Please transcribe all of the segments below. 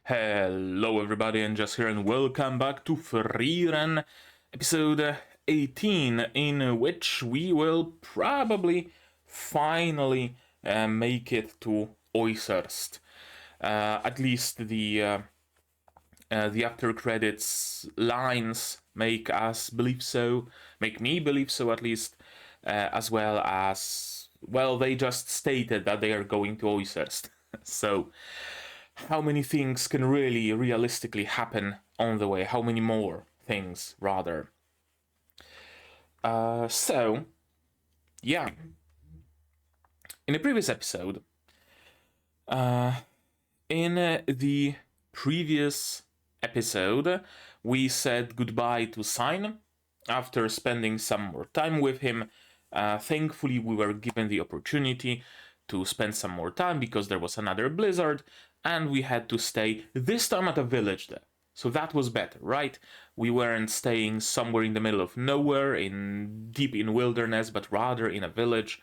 Hello everybody, and just here, and welcome back to Frieren, episode 18, in which we will probably finally make it to Oysirst. At least the after credits lines make me believe so at least, as well as, well, they just stated that they are going to Oysirst. So how many things can really realistically happen on the way? How many more things, rather? Yeah. In the previous episode, we said goodbye to Sign after spending some more time with him. Thankfully, we were given the opportunity to spend some more time because there was another blizzard, and we had to stay this time at a village there. So that was better, right? We weren't staying somewhere in the middle of nowhere, deep in wilderness, but rather in a village.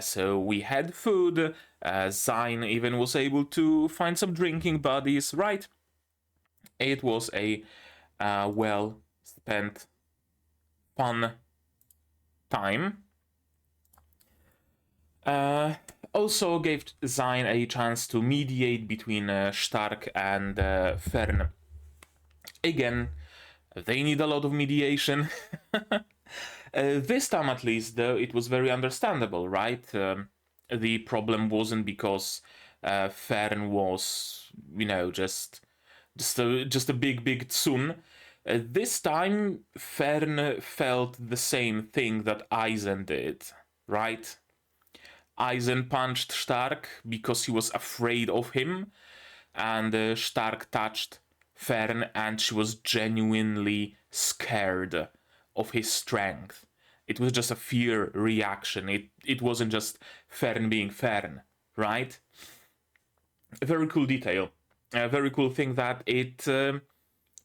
So we had food. Zine even was able to find some drinking buddies, right? It was a well spent, fun time. Also gave Zine a chance to mediate between Stark and Fern. Again, they need a lot of mediation. This time, at least, though, it was very understandable, right? The problem wasn't because Fern was, just a big tsun. This time, Fern felt the same thing that Eisen did, right? Eisen punched Stark because he was afraid of him, and Stark touched Fern and she was genuinely scared of his strength. It was just a fear reaction. It wasn't just Fern being Fern, right? A very cool detail. A very cool thing that it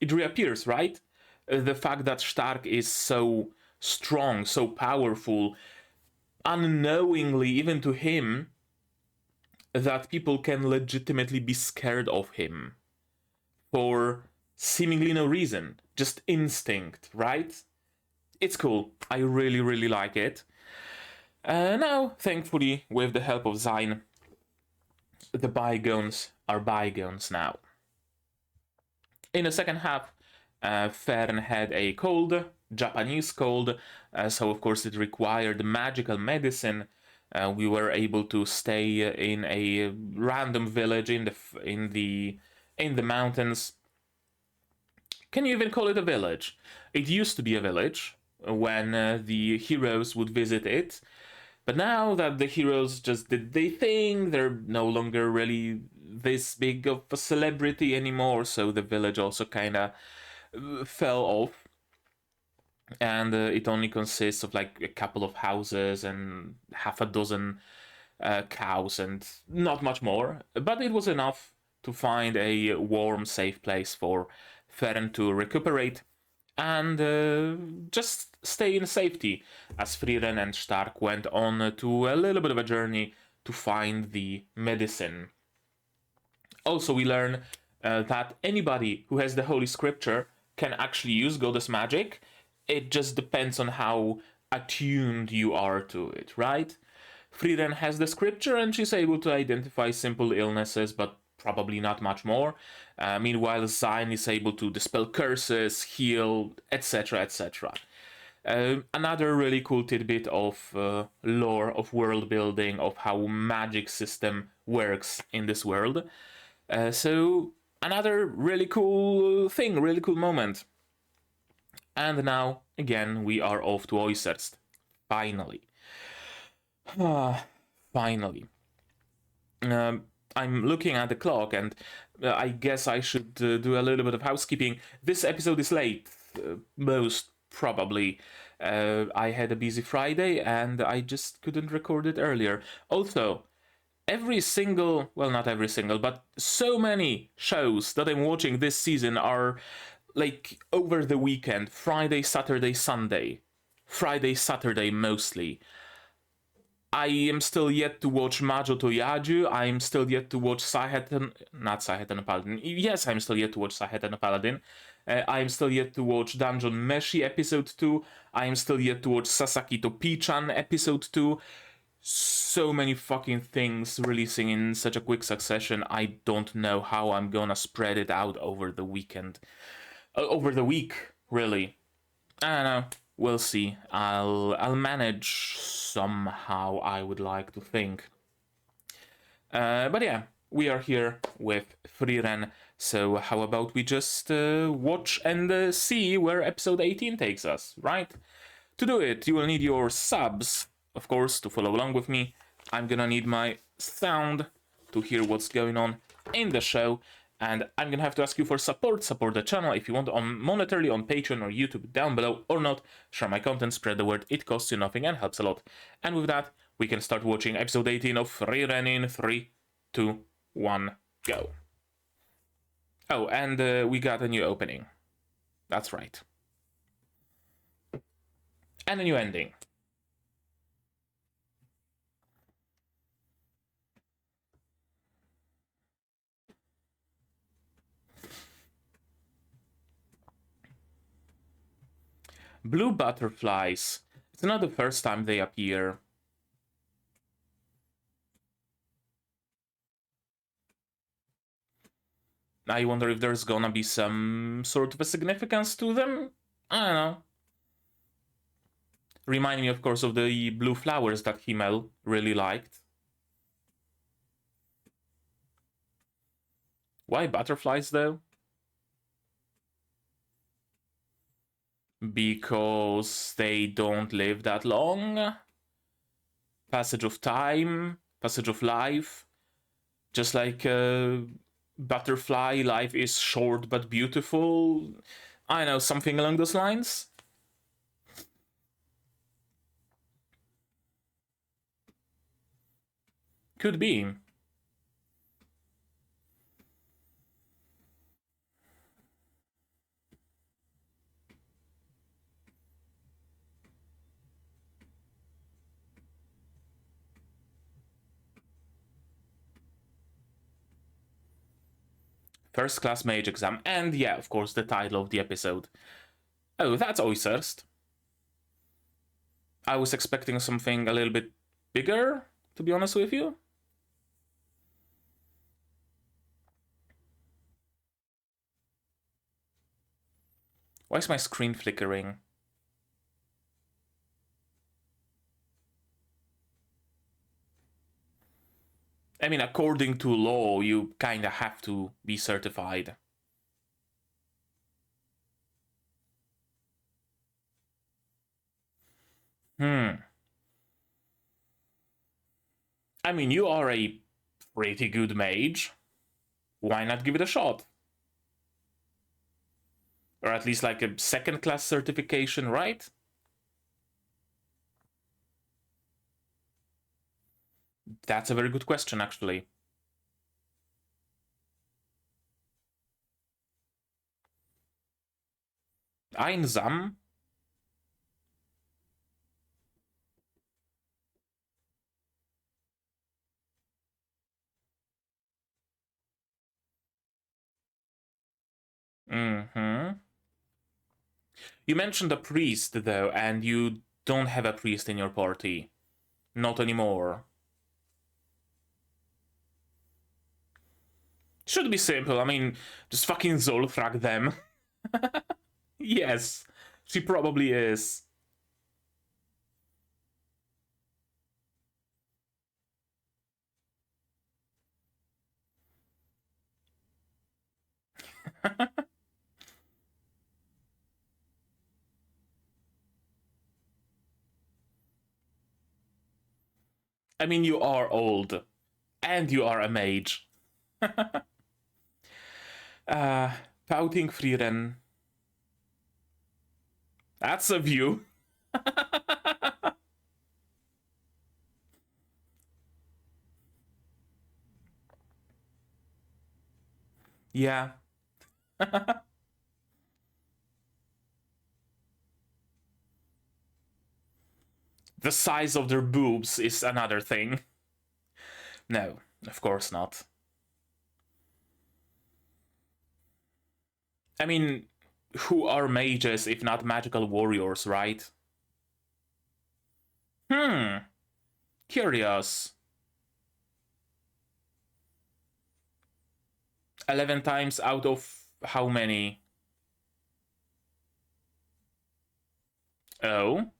reappears, right? The fact that Stark is so strong, so powerful, unknowingly, even to him, that people can legitimately be scared of him for seemingly no reason, just instinct, right? It's cool. I really like it. Now, thankfully, with the help of Zine, the bygones are bygones now. In the second half, Fern had a cold, Japanese cold, so of course it required magical medicine. We were able to stay in a random village in the mountains. Can you even call it a village? It used to be a village when the heroes would visit it, but now that the heroes just did their thing, they're no longer really this big of a celebrity anymore, so the village also kind of fell off, and it only consists of like a couple of houses and half a dozen cows and not much more, but it was enough to find a warm, safe place for Fern to recuperate and just stay in safety as Frieren and Stark went on to a little bit of a journey to find the medicine. Also, we learn that anybody who has the Holy Scripture can actually use goddess magic. It just depends on how attuned you are to it, right? Frieren has the scripture and she's able to identify simple illnesses, but probably not much more. Meanwhile, Zine is able to dispel curses, heal, etc., etc. Another really cool tidbit of lore, of world building, of how magic system works in this world. So another really cool thing, really cool moment. And now, again, we are off to Oysirst. Finally. Finally. I'm looking at the clock, and I guess I should do a little bit of housekeeping. This episode is late, most probably. I had a busy Friday, and I just couldn't record it earlier. Also, every single, well, not every single, but so many shows that I'm watching this season are like over the weekend, Friday, Saturday, Sunday. Friday, Saturday mostly. I am still yet to watch Majo to Yaju. I am still yet to watch not Sahet and Paladin. Yes, I'm still yet to watch Sahet and Paladin. I am still yet to watch Dungeon Meshi episode 2. I am still yet to watch Sasaki to Pichan episode 2. So many fucking things releasing in such a quick succession. I don't know how I'm gonna spread it out over the weekend. Over the week, really. I don't know. We'll see. I'll manage somehow, I would like to think. But yeah, we are here with Frieren, so how about we just watch and see where episode 18 takes us, right? To do it, you will need your subs, of course, to follow along with me. I'm gonna need my sound to hear what's going on in the show. And I'm gonna have to ask you for support the channel if you want monetarily on Patreon or YouTube down below, or not. Share my content, spread the word, it costs you nothing and helps a lot. And with that, we can start watching episode 18 of Frieren in 3, 2, 1, go. Oh, and we got a new opening. That's right. And a new ending. Blue butterflies. It's not the first time they appear. I wonder if there's gonna be some sort of a significance to them? I don't know. Remind me, of course, of the blue flowers that Himmel really liked. Why butterflies, though? Because they don't live that long? Passage of time, passage of life. Just like butterfly, life is short but beautiful. I know, something along those lines. Could be. First class mage exam, and yeah, of course, the title of the episode. Oh, that's Oysirst. I was expecting something a little bit bigger, to be honest with you. Why is my screen flickering? I mean, according to law, you kinda have to be certified. I mean, you are a pretty good mage. Why not give it a shot? Or at least like a second class certification, right? That's a very good question, actually. Einsam? Mm-hmm. You mentioned a priest, though, and you don't have a priest in your party. Not anymore. Should be simple, I mean, just fucking Zolfrag them. Yes, she probably is. I mean, you are old. And you are a mage. Pouting Frieren. That's a view. Yeah. The size of their boobs is another thing. No, of course not. I mean, who are mages if not magical warriors, right? Curious. 11 times out of how many? Oh.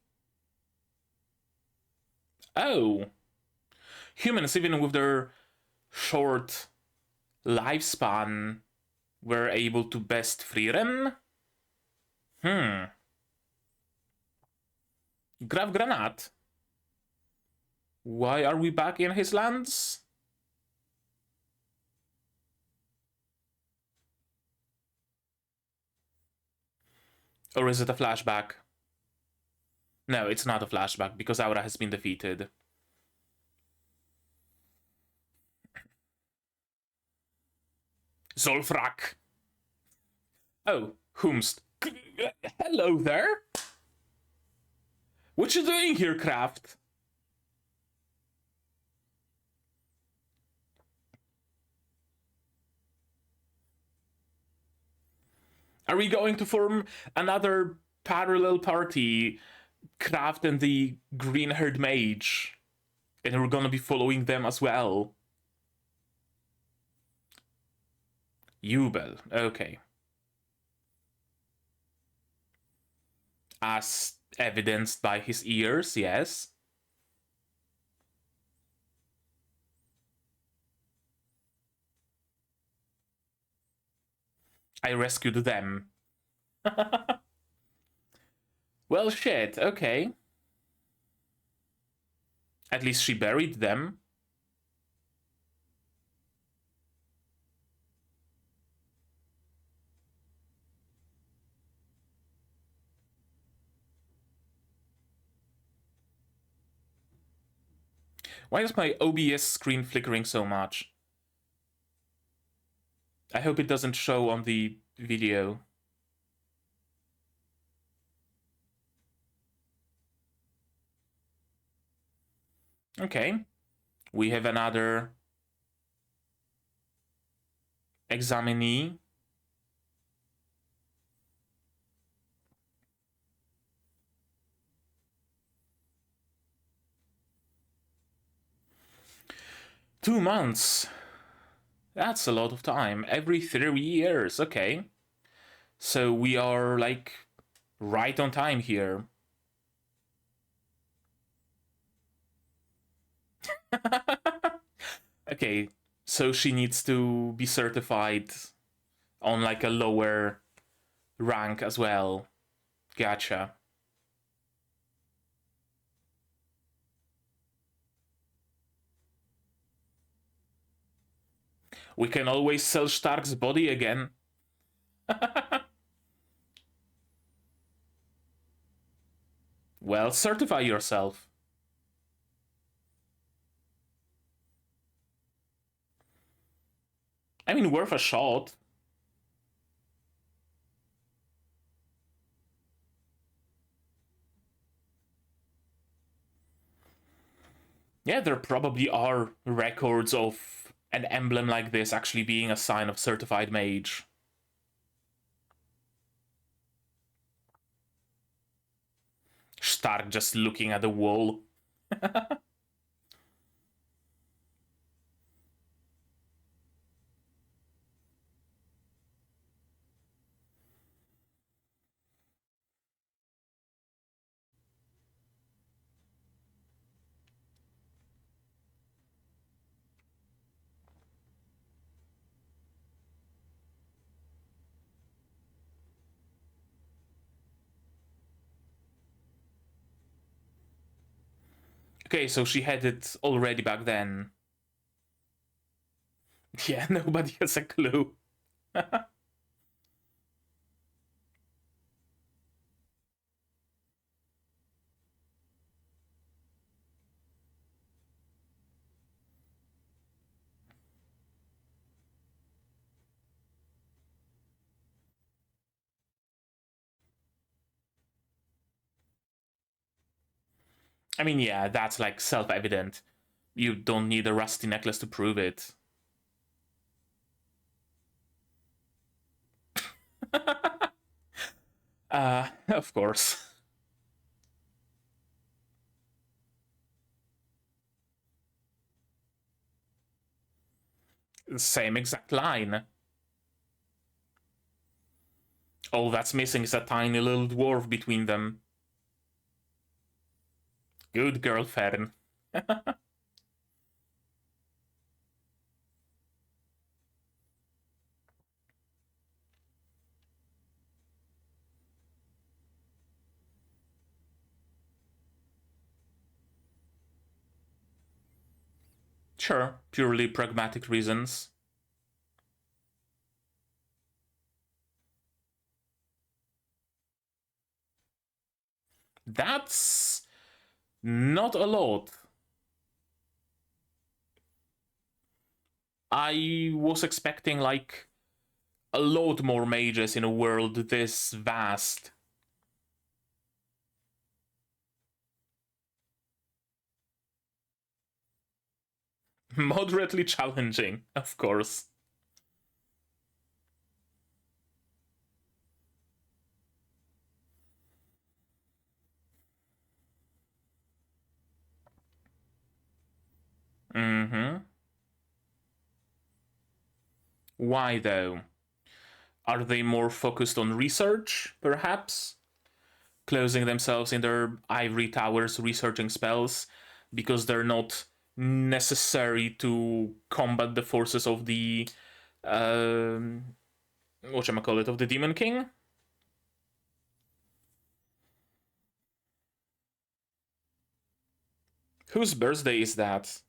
Oh. Humans, even with their short lifespan, were able to best Frieren? Graf Granat. Why are we back in his lands? Or is it a flashback? No, it's not a flashback, because Aura has been defeated. Zolfrak! Oh, whomst. Hello there! What you doing here, Kraft? Are we going to form another parallel party, Kraft and the green-haired mage? And we're gonna be following them as well. Jubel, okay. As evidenced by his ears, yes. I rescued them. Well, shit, okay. At least she buried them. Why is my OBS screen flickering so much? I hope it doesn't show on the video. Okay. We have another examinee. Two months. That's a lot of time. Every 3 years. Okay. So we are like right on time here. Okay. So she needs to be certified on like a lower rank as well. Gotcha. We can always sell Stark's body again. Well, certify yourself. I mean, worth a shot. Yeah, there probably are records of an emblem like this actually being a sign of certified mage. Stark just looking at the wall. Okay, so she had it already back then. Yeah, nobody has a clue. I mean, yeah, that's like self-evident. You don't need a rusty necklace to prove it. Of course. Same exact line. All that's missing is a tiny little dwarf between them. Good girl, Fern. Sure, purely pragmatic reasons. That's not a lot. I was expecting like a lot more mages in a world this vast. Moderately challenging, of course. Mm-hmm. Why though? Are they more focused on research, perhaps? Closing themselves in their ivory towers researching spells because they're not necessary to combat the forces of the whatchamacallit, of the Demon King? Whose birthday is that?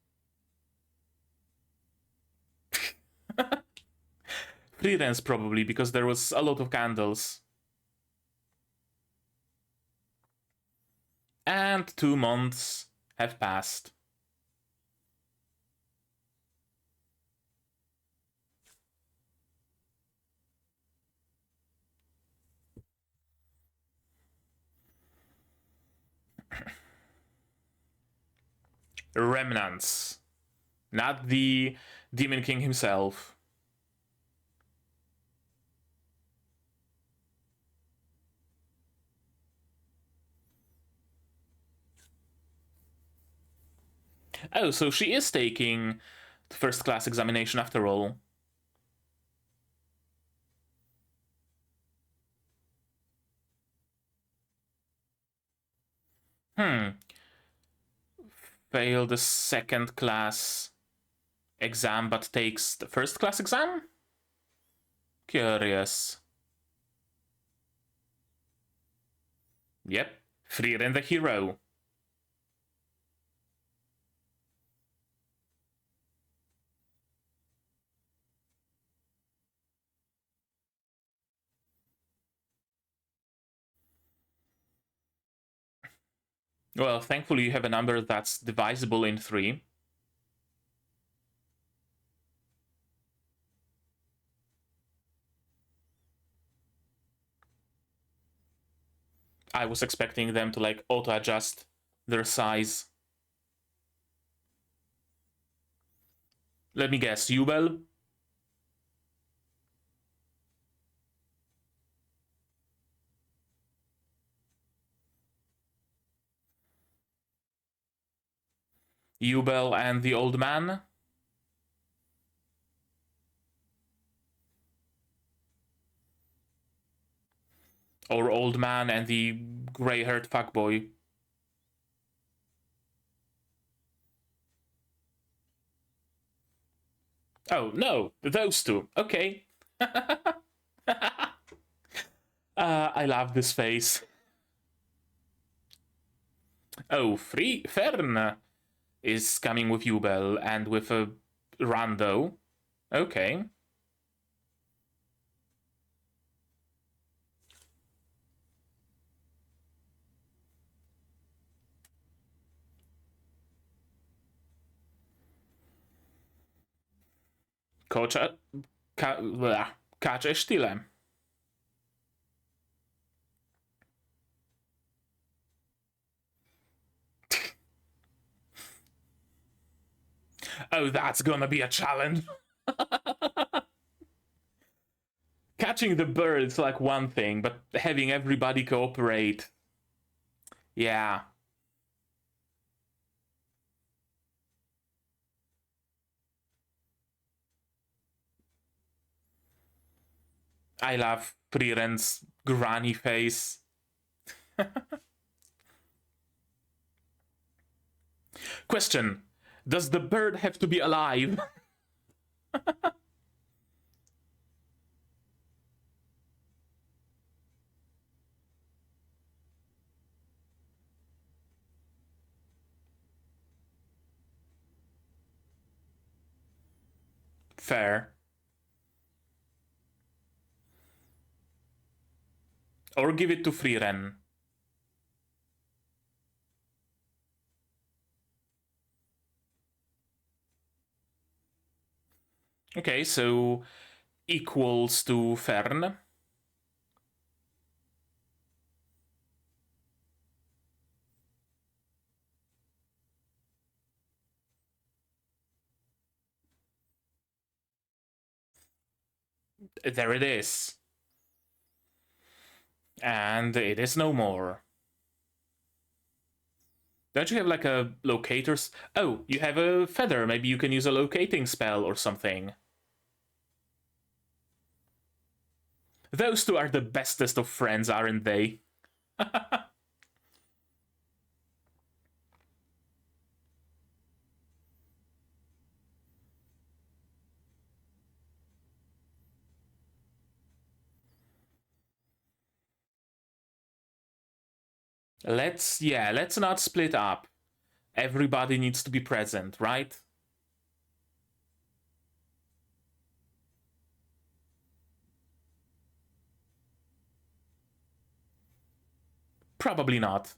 Frieren's probably, because there was a lot of candles. And 2 months have passed. Remnants. Not the Demon King himself. Oh, so she is taking the first class examination after all. Failed the second class exam but takes the first class exam? Curious. Yep, Frieren the hero. Well, thankfully you have a number that's divisible in 3. I was expecting them to like auto-adjust their size. Let me guess, Jubel? Jubel and the old man? Or old man and the grey-haired fuckboy? Oh, no, those two. Okay. I love this face. Oh, Fern is coming with Jubel and with a rando. Okay. Kacze style. Oh, that's gonna be a challenge. Catching the bird's like one thing, but having everybody cooperate. Yeah. I love Frieren's granny face. Question. Does the bird have to be alive? Fair. Or give it to Frieren. Okay, so equals to Fern. There it is. And it is no more. Don't you have like a locators? Oh, you have a feather. Maybe you can use a locating spell or something. Those two are the bestest of friends, aren't they? let's not split up. Everybody needs to be present, right? Probably not.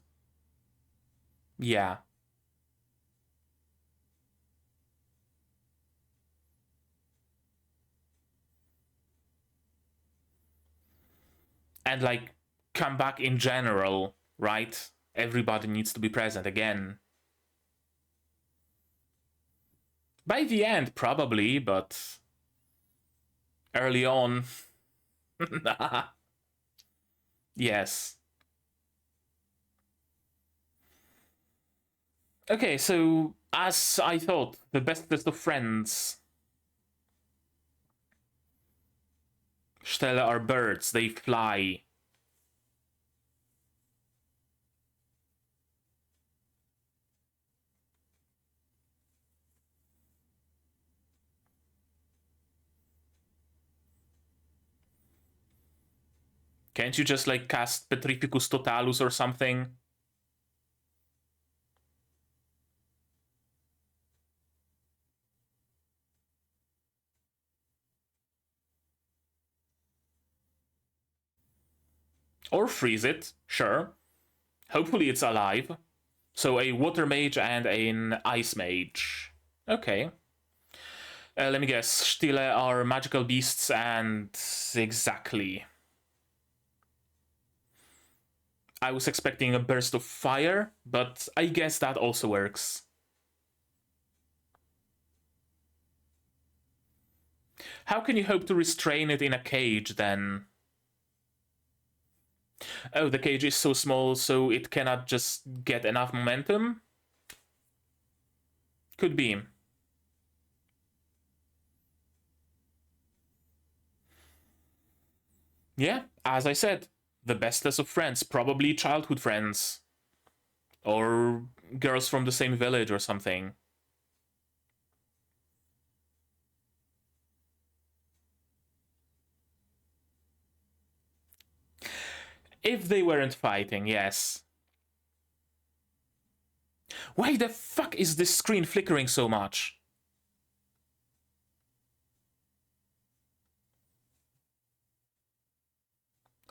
Yeah. And like, come back in general, right? Everybody needs to be present again. By the end, probably, but early on. Yes. Okay, so as I thought, the bestest of friends. Stelle are birds, they fly. Can't you just like cast Petrificus Totalus or something? Or freeze it, sure. Hopefully it's alive. So a water mage and an ice mage. Okay. Let me guess. Stille are magical beasts and exactly. I was expecting a burst of fire, but I guess that also works. How can you hope to restrain it in a cage then? Oh, the cage is so small, so it cannot just get enough momentum? Could be. Yeah, as I said, the bestest of friends, probably childhood friends. Or girls from the same village or something. If they weren't fighting, yes. Why the fuck is this screen flickering so much?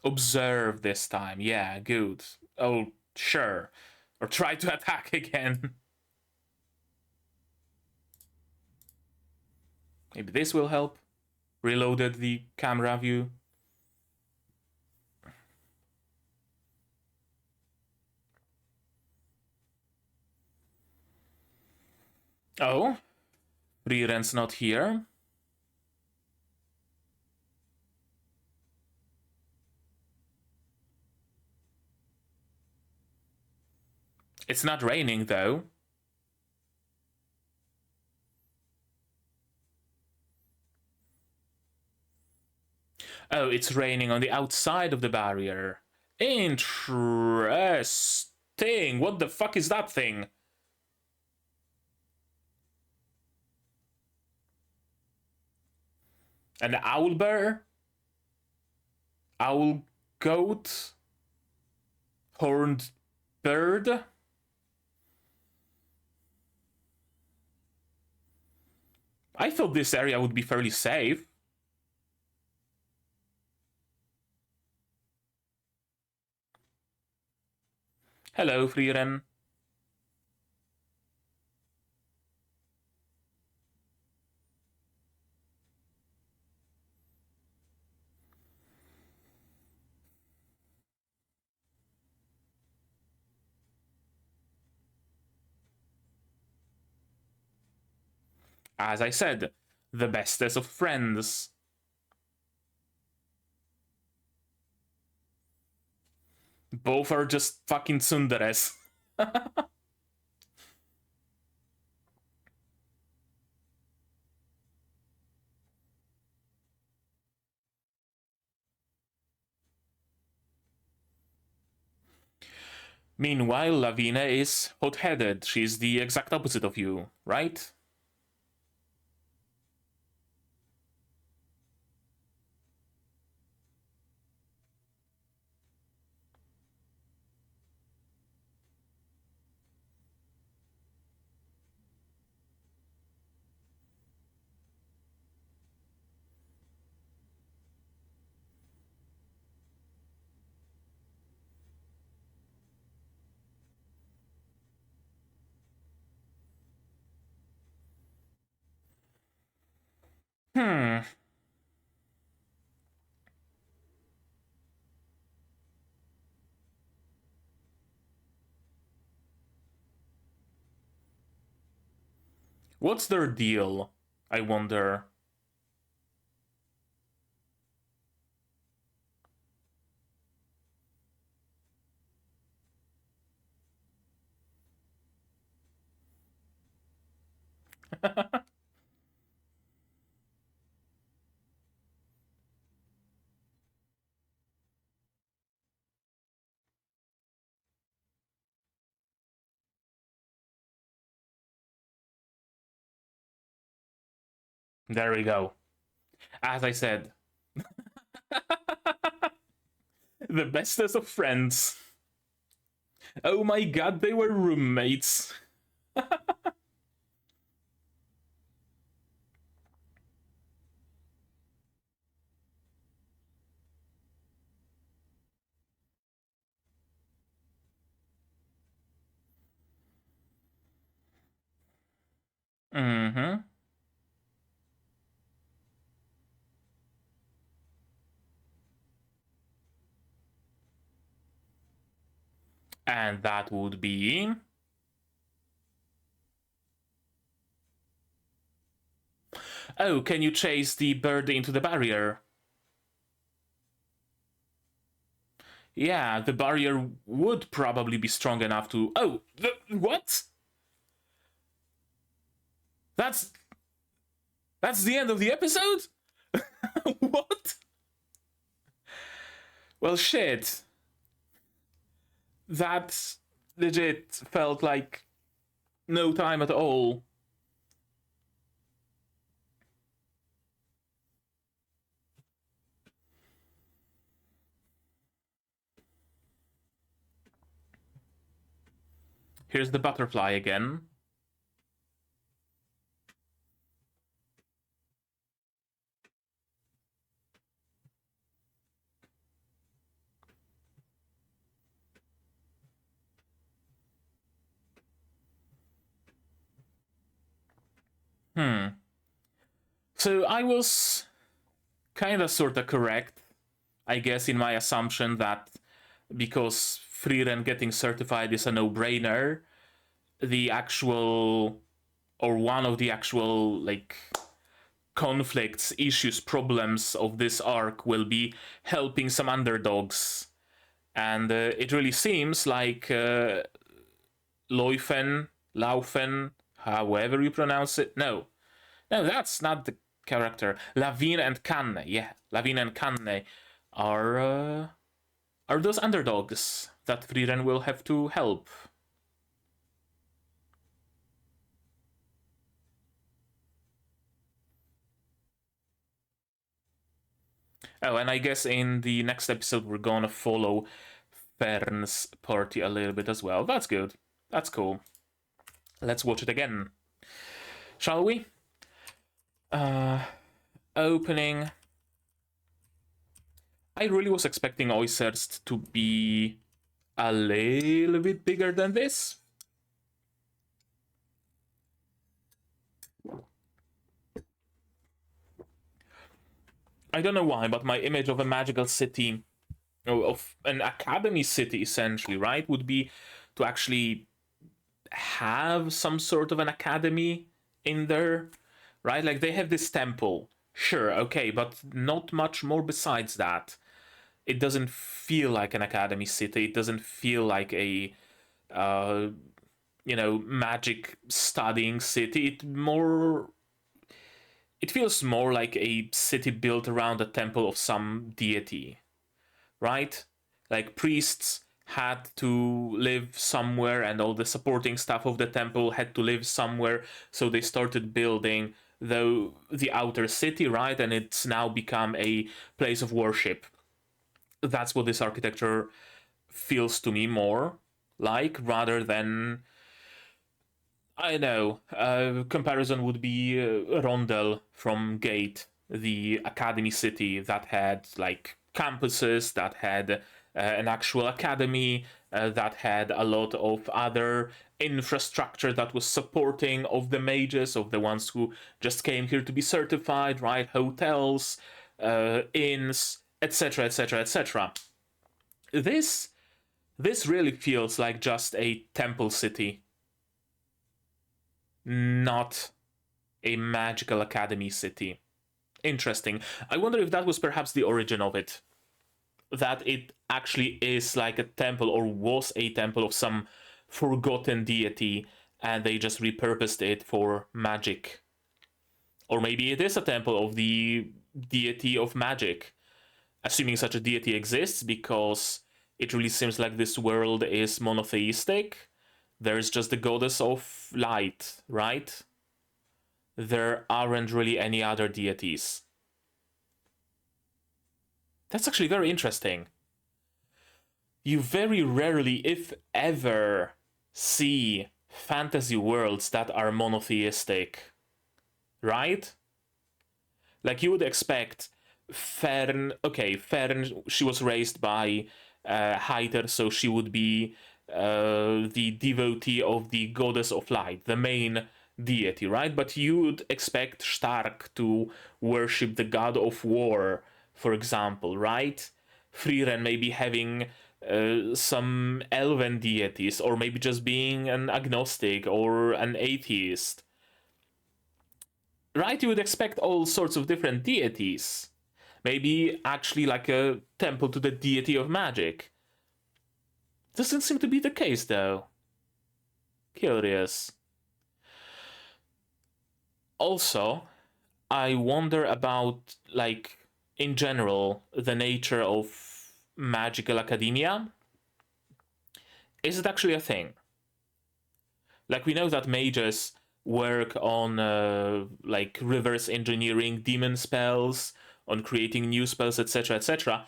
Observe this time. Yeah, good. Oh, sure. Or try to attack again. Maybe this will help. Reloaded the camera view. Oh. Frieren's not here. It's not raining, though. Oh, it's raining on the outside of the barrier. Interesting. What the fuck is that thing? An owl bear? Owl goat? Horned bird? I thought this area would be fairly safe. Hello, Frieren. As I said, the bestest of friends. Both are just fucking tsunderes. Meanwhile, Lavina is hot-headed. She's the exact opposite of you, right? Hmm. What's their deal, I wonder? There we go. As I said, the bestest of friends. Oh my god, they were roommates. Mm-hmm. And that would be... Oh, can you chase the bird into the barrier? Yeah, the barrier would probably be strong enough to... Oh, what? That's the end of the episode? What? Well, shit. That legit felt like no time at all. Here's the butterfly again. So I was kinda sorta correct, I guess, in my assumption that because Frieren getting certified is a no-brainer, the actual or one of the actual, like, conflicts, issues, problems of this arc will be helping some underdogs. And it really seems like Laufen, however you pronounce it. No, that's not the character. Lavine and Kanne, yeah, Lavine and Kanne are those underdogs that Frieren will have to help. Oh, and I guess in the next episode we're gonna follow Fern's party a little bit as well. That's good. That's cool. Let's watch it again. Shall we? Opening. I really was expecting Oysers to be a little bit bigger than this. I don't know why, but my image of a magical city, of an academy city essentially, right, would be to actually have some sort of an academy in there, right? Like they have this temple, sure, okay, but not much more besides that. It doesn't feel like an academy city. It doesn't feel like a magic studying city. It feels more like a city built around a temple of some deity, right? Like priests had to live somewhere, and all the supporting staff of the temple had to live somewhere, so they started building the outer city, right? And it's now become a place of worship. That's what this architecture feels to me more like, rather than, I know, comparison would be Rondel from Gate, the academy city that had like campuses, that had an actual academy, that had a lot of other infrastructure that was supporting of the mages, of the ones who just came here to be certified, right? Hotels, inns, etc., etc., etc. This really feels like just a temple city, not a magical academy city. Interesting. I wonder if that was perhaps the origin of it. That it actually is like a temple, or was a temple of some forgotten deity, and they just repurposed it for magic. Or maybe it is a temple of the deity of magic, assuming such a deity exists, because it really seems like this world is monotheistic. There's just the goddess of light, right? There aren't really any other deities. That's actually very interesting. You very rarely, if ever, see fantasy worlds that are monotheistic, right? Like you would expect Fern, she was raised by Hyder, so she would be the devotee of the goddess of light, the main deity, right? But you would expect Stark to worship the god of war, for example, right? Frieren maybe having some elven deities, or maybe just being an agnostic or an atheist. Right? You would expect all sorts of different deities. Maybe actually like a temple to the deity of magic. Doesn't seem to be the case, though. Curious. Also, I wonder about, like, in general, the nature of magical academia. Is it actually a thing? Like, we know that mages work on, like, reverse engineering demon spells, on creating new spells, etc., etc.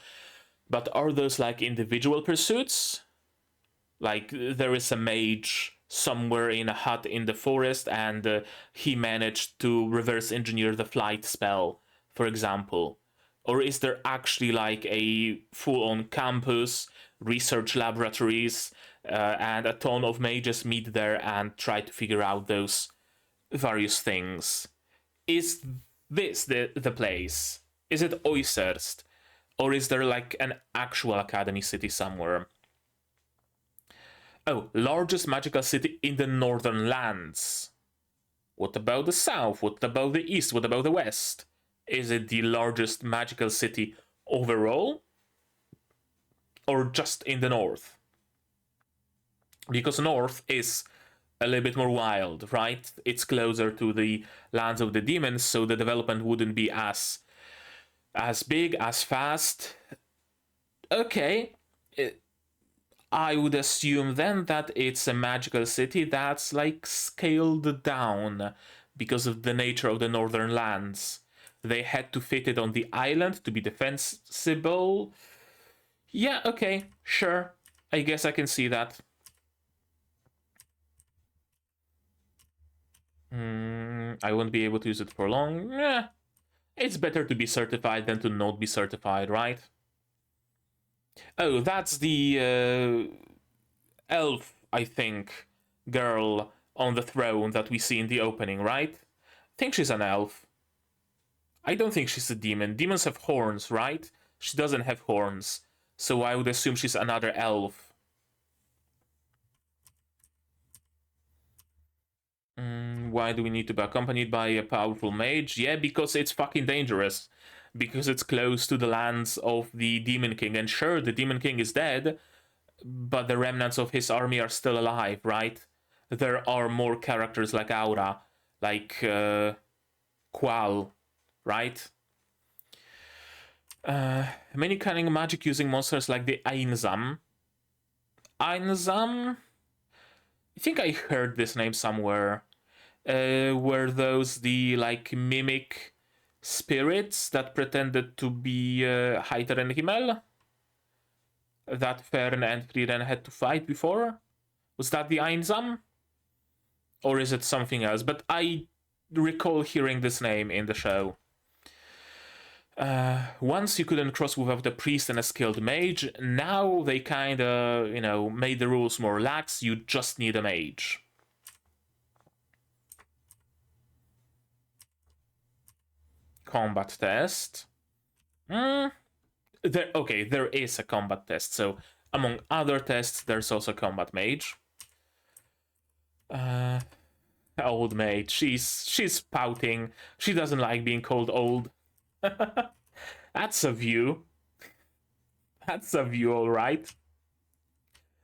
But are those, like, individual pursuits? Like, there is a mage somewhere in a hut in the forest, and he managed to reverse engineer the flight spell, for example. Or is there actually like a full-on campus, research laboratories, and a ton of mages meet there and try to figure out those various things? Is this the place? Is it Oysterst? Or is there like an actual academy city somewhere? Oh, largest magical city in the Northern Lands. What about the south? What about the east? What about the west? Is it the largest magical city overall? Or just in the north? Because north is a little bit more wild, right? It's closer to the lands of the demons, so the development wouldn't be as big, as fast. Okay, I would assume then that it's a magical city that's like scaled down because of the nature of the northern lands. They had to fit it on the island to be defensible. Yeah, okay, sure. I guess I can see that. I won't be able to use it for long. It's better to be certified than to not be certified, right? Oh, that's the elf, I think, girl on the throne that we see in the opening, right? I think she's an elf. I don't think she's a demon. Demons have horns, right? She doesn't have horns, so I would assume she's another elf. Why do we need to be accompanied by a powerful mage? Yeah, because it's fucking dangerous. Because it's close to the lands of the Demon King. And sure, the Demon King is dead, but the remnants of his army are still alive, right? There are more characters like Aura, like Qual, right? Many cunning magic using monsters like the Ainzam. Ainzam? I think I heard this name somewhere. Were those the like mimic spirits that pretended to be Heiter and Himmel? That Frieren and Frieren had to fight before? Was that the Einsam? Or is it something else? But I recall hearing this name in the show. Once you couldn't cross without a priest and a skilled mage, now they kinda, made the rules more lax, you just need a mage. Combat test. There is a combat test, so among other tests, there's also combat mage. Old mage, she's pouting. She doesn't like being called old. That's a view. That's a view, all right.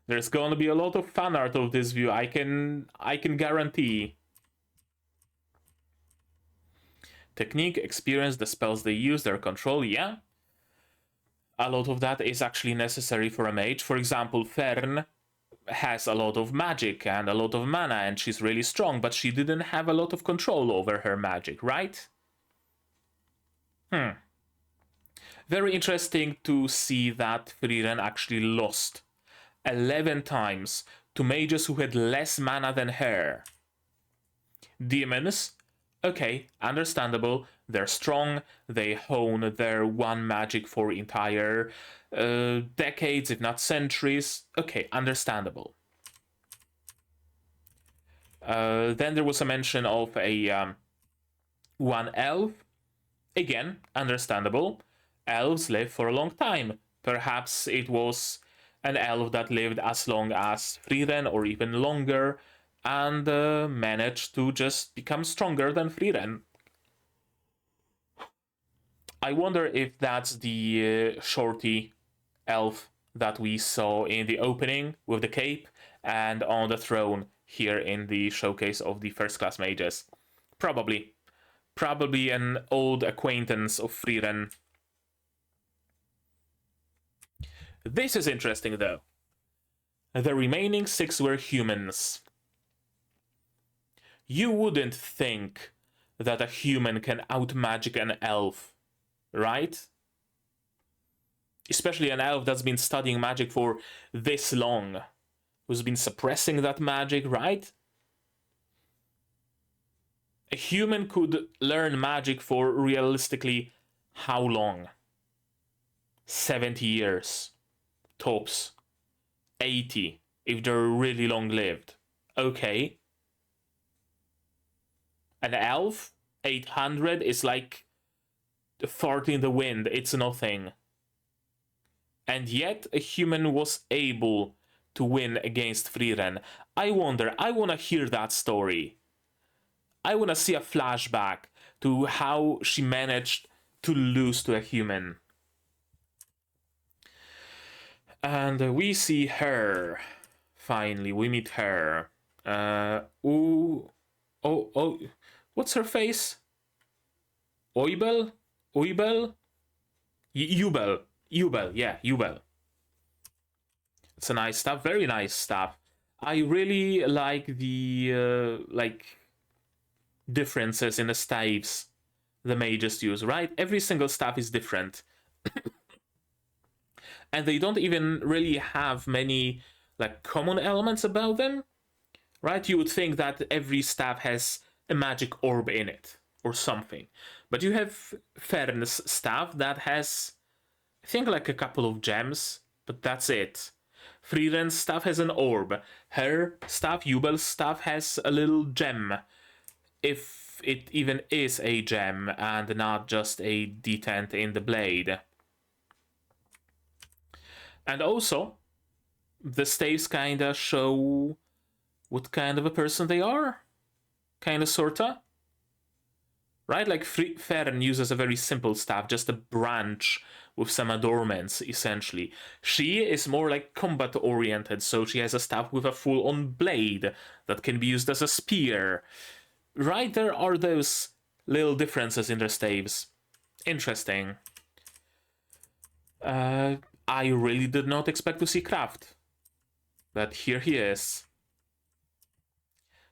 There's gonna be a lot of fan art of this view. I can guarantee. Technique, experience, the spells they use, their control, yeah. A lot of that is actually necessary for a mage. For example, Fern has a lot of magic and a lot of mana, and she's really strong, but she didn't have a lot of control over her magic, right? Very interesting to see that Frieren actually lost 11 times to mages who had less mana than her. Demons, okay, understandable. They're strong, they hone their one magic for entire decades, if not centuries. Okay, understandable. Then there was a mention of a one elf. Again, understandable. Elves live for a long time. Perhaps it was an elf that lived as long as Frieren or even longer and managed to just become stronger than Frieren. I wonder if that's the shorty elf that we saw in the opening with the cape and on the throne here in the showcase of the first class mages. Probably an old acquaintance of Frieren. This is interesting though. The remaining 6 were humans. You wouldn't think that a human can outmagic an elf, right? Especially an elf that's been studying magic for this long, who's been suppressing that magic, right? A human could learn magic for realistically how long? 70 years. Tops. 80, if they're really long-lived. Okay. An elf, 800, is like a fart in the wind. It's nothing. And yet, a human was able to win against Frieren. I wonder, I want to hear that story. I want to see a flashback to how she managed to lose to a human. And we see her. Finally, we meet her. Oh, what's her face? Oibel? Oibel? Ubel. Ubel, yeah, Ubel. It's a nice stuff, very nice stuff. I really like the, differences in the staves the mages use, right? Every single staff is different. And they don't even really have many, common elements about them, right? You would think that every staff has a magic orb in it, or something. But you have Frien's staff that has, I think, a couple of gems, but that's it. Frieren's staff has an orb. Her staff, Ubel's staff, has a little gem. If it even is a gem and not just a detent in the blade. And also, the staves kinda show what kind of a person they are. Kinda, sorta. Right? Like, Frieren uses a very simple staff, just a branch with some adornments, essentially. She is more combat-oriented, so she has a staff with a full-on blade that can be used as a spear. Right? There are those little differences in their staves. Interesting. I really did not expect to see Kraft. But here he is.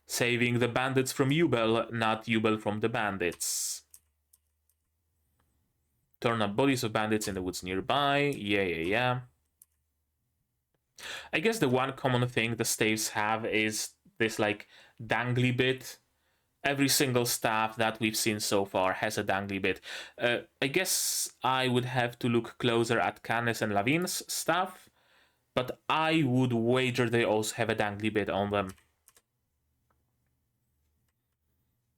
Saving the bandits from Ubel, not Ubel from the bandits. Torn up bodies of bandits in the woods nearby. Yeah. I guess the one common thing the staves have is this, dangly bit. Every single staff that we've seen so far has a dangly bit. I guess I would have to look closer at Canis and Lavine's staff, but I would wager they also have a dangly bit on them.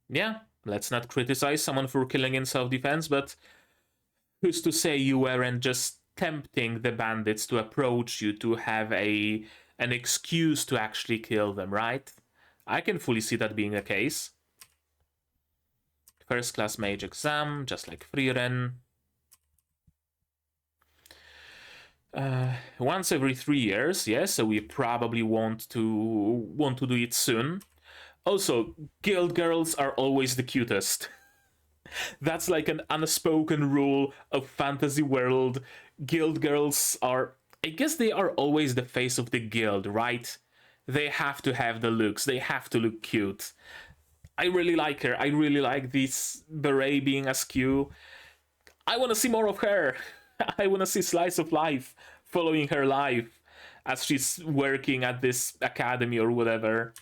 Yeah, let's not criticize someone for killing in self-defense, but who's to say you weren't just tempting the bandits to approach you to have an excuse to actually kill them, right? I can fully see that being the case. First class mage exam, just like Frieren. Once every 3 years, yes, so we probably want to do it soon. Also, guild girls are always the cutest. That's like an unspoken rule of fantasy world. Guild girls are, I guess they are always the face of the guild, right? They have to have the looks, they have to look cute. I really like her. I really like this beret being askew. I want to see more of her. I want to see Slice of Life following her life as she's working at this academy or whatever.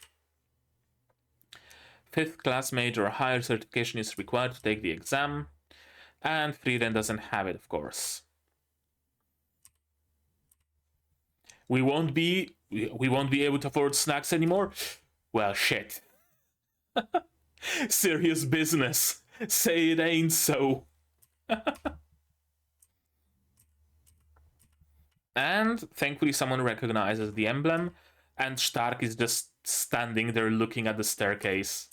5th class mage or higher certification is required to take the exam. And Frieren doesn't have it, of course. We won't be able to afford snacks anymore? Well, shit. Serious business. Say it ain't so. And thankfully someone recognizes the emblem, and Stark is just standing there looking at the staircase.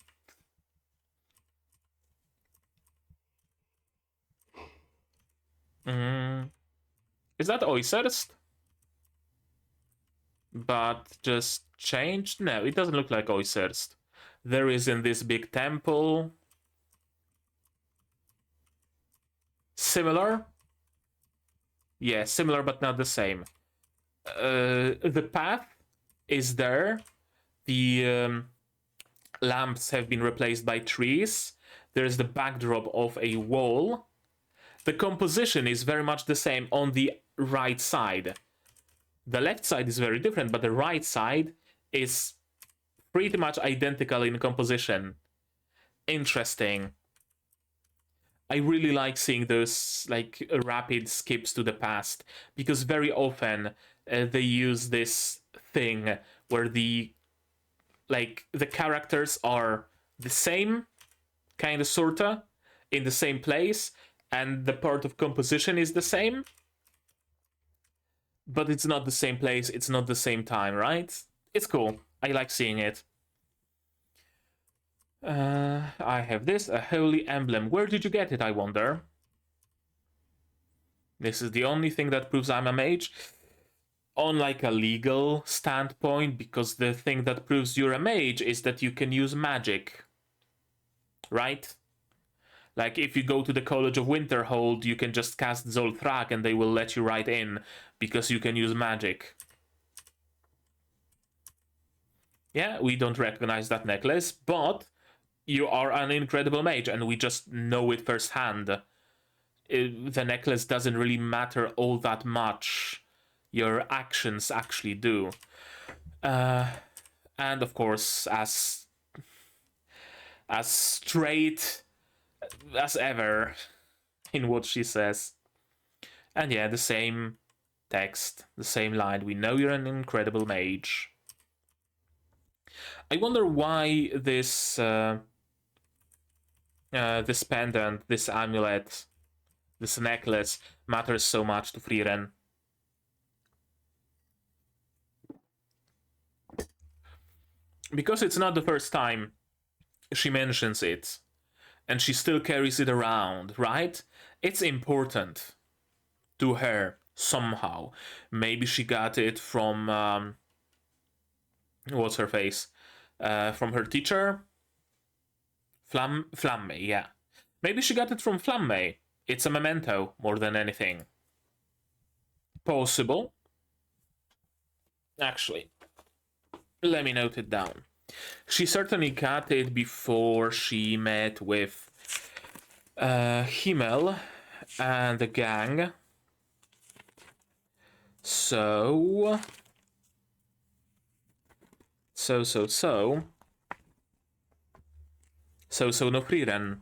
Is that Oiserst? But just changed? No, it doesn't look like Oiserst. There is in this big temple. Similar? Yeah, similar but not the same. The path is there. The lamps have been replaced by trees. There's the backdrop of a wall. The composition is very much the same on the right side. The left side is very different, but the right side is pretty much identical in composition. Interesting. I really like seeing those rapid skips to the past, because very often they use this thing where the characters are the same, kind of sorta, in the same place, and the part of composition is the same, but it's not the same place, it's not the same time, right? It's cool. I like seeing it. I have this, a holy emblem. Where did you get it, I wonder? This is the only thing that proves I'm a mage. On like a legal standpoint, because the thing that proves you're a mage is that you can use magic. Right? Like, if you go to the College of Winterhold, you can just cast Zolthrak and they will let you right in, because you can use magic. Yeah, we don't recognize that necklace, but you are an incredible mage, and we just know it firsthand. The necklace doesn't really matter all that much. Your actions actually do. And of course, as straight as ever in what she says. And yeah, the same text, the same line. We know you're an incredible mage. I wonder why this this pendant, this amulet, this necklace matters so much to Frieren. Because it's not the first time she mentions it, and she still carries it around, right? It's important to her somehow. Maybe she got it from what's her face? From her teacher, Flamme, yeah. Maybe she got it from Flamme. It's a memento more than anything. Possible. Actually, let me note it down. She certainly got it before she met with Himmel and the gang. So no Frieren.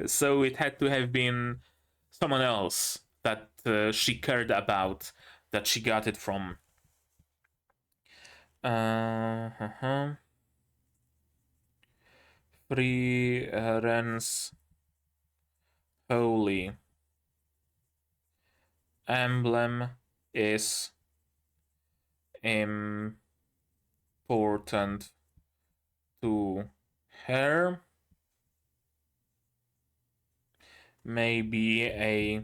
So it had to have been someone else that she cared about, that she got it from. Frieren's holy emblem is important to her. Maybe a